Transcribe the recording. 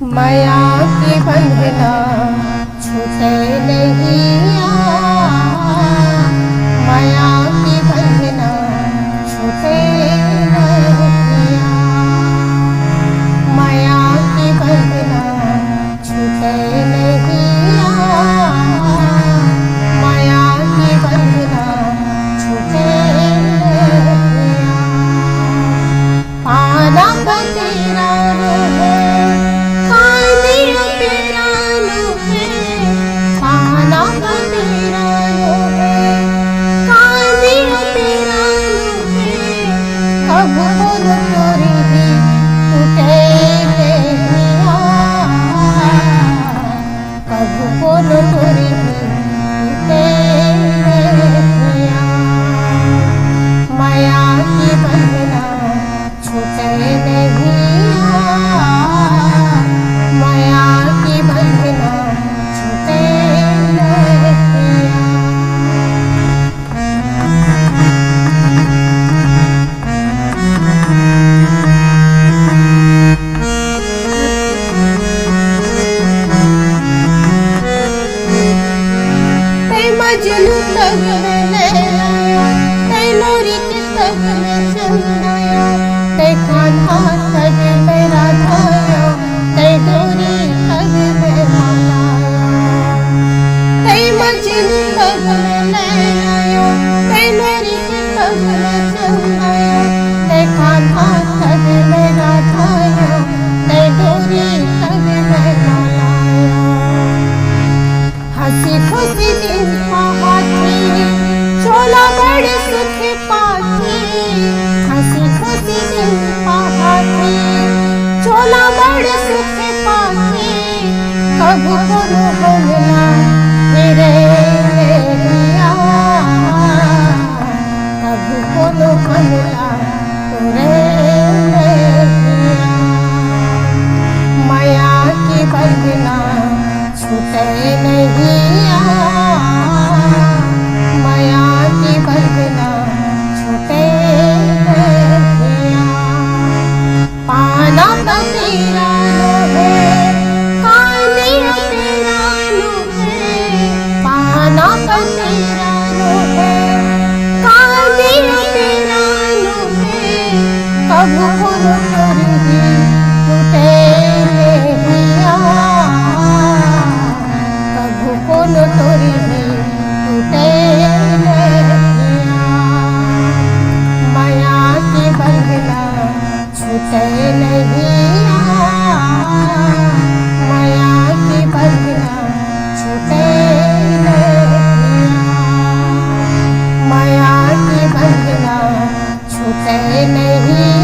माया की बंधना छूटे नहीं माया की बंधना छूटे नहीं माया की बंधना छूटे नहीं माया की बंधना छूटे नहीं पाना तेरा माया की बंधना छूटे नहीं माया की बंधना छूटे मजनू तक लोरी के तक में चंदाया ते कान्हा तक में राधाया ते डोरी तक में मालाया ते मजनू तक लाया ते लोरी के तक में चंदाया ते कान्हा तक में राधाया ते डोरी तक में मालाया हंसी खुशी दिन चोला बड़े सुख पाती हंसी खुशी दिल पाती चोला बड़े सुख पाती कब बोलो बोलना मेरे लिया कब बोलो बोलना तेरे लिया माया की बंधना छूटे नहीं माया की बंधना छूटे पाना तेरा है काली तेरा है पाना तेरा है काली तेरा है कब बोलो करूँगी टूटे कब बोलो तोरी टूटे माया की बंधना छूटे नहीं माया की बंधना छूटे नहीं माया की बंधना छूटे नहीं।